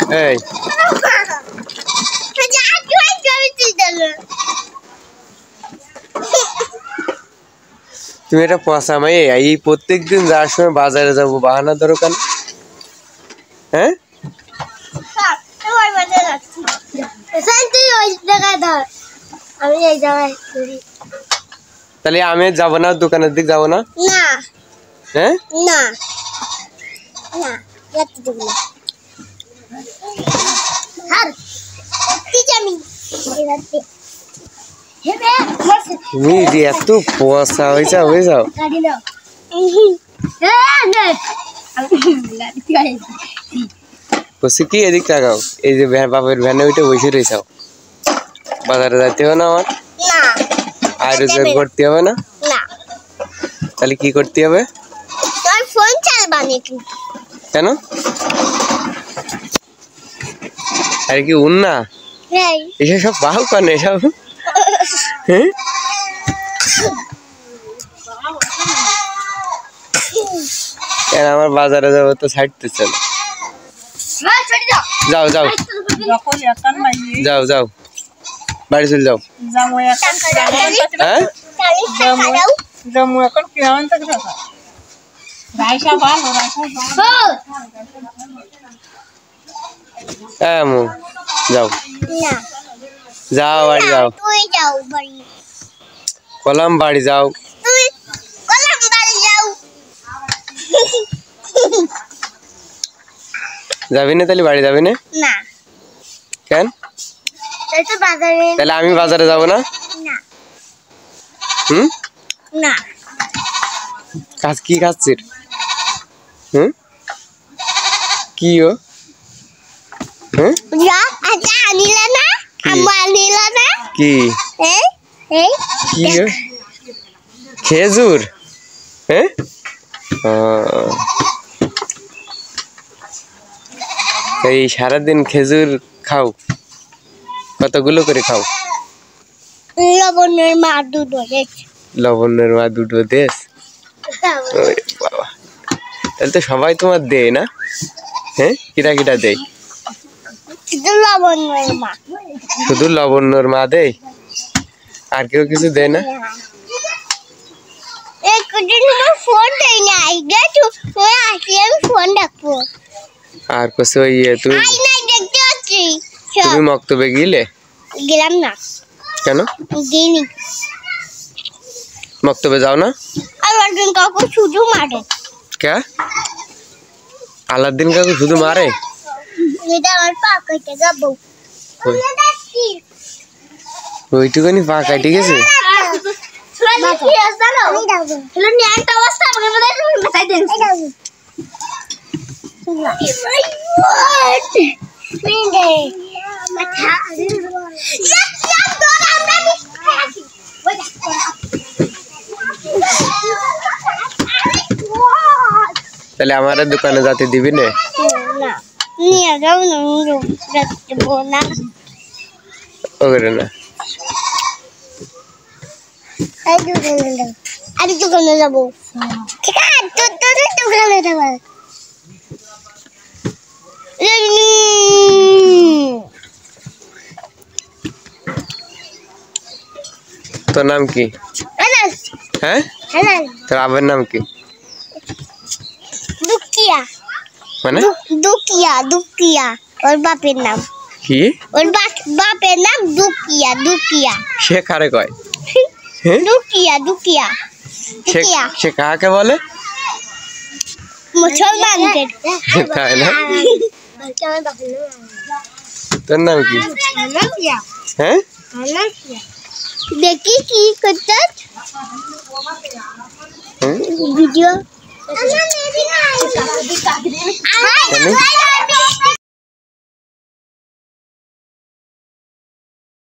এই তুমি এটা পচা মাই এই প্রত্যেকদিন যাওয়ার সময় বাজারে যাবো বাহানা দরকার হ্যাঁ তাহলে আমি যাবো না দোকানের দিক যাবো না হ্যাঁ তুমি এত পচা হয়ে যাও বসে কি এদিক তাকাও এই যে বাপের ভ্যানে উঠে বসে রয়েছাও বাজারে যাইতে হবে না আমার আর রোজগার করতে হবে না তাহলে কি করতে হবে কেন আরে কি উন্না এসব সব বাহু কানে এসব হ্যাঁ আমার বাজারে যাবো তো ছাড়তেছে না যাও যাও যাও যাও বাড়ি চলে যাও যাও যাও বাড়ি যাও কলাম বাড়ি যাও যাবি না তাহলে বাড়ি যাবি না কেন তাহলে আমি বাজারে যাবো না কাজ কি খাচ্ছিস কি ও কি খেজুর হ্যাঁ এই সারাদিন খেজুর খাও কতগুলো করে খাও লবণের মা দুটো দেশ বাবা তাহলে তো সবাই তোমার দেয় না হ্যাঁ কিটা কিটা দেয় শুধু লবণের মা দেয় আর কেউ কিছু দেয় না আর কিছু তুমি মক্তবে গেলাম না কেন মক্তবে যাও না আলাদিন কাকু শুধু মারে কে আলাদিন কাকু শুধু মারে ওইটুকুনি পা কাটি গেছে তাহলে আমার দোকানে যাতে দিবি না ওরে না আমি দোকানে যাবো ঠিক আছে দোকানে যাবো তোর নাম কি হ্যাঁ তোর আবার নাম কি দুকিয়া মানে দুকিয়া ওর বাপের নাম কি ওর বাপের নাম দুকিয়া সে কারে কয় দুকিয়া সে কাকে বলে মুসলমানকে তাই না তোর নাম কি হ্যাঁ দেখি কি করতে ভিডিও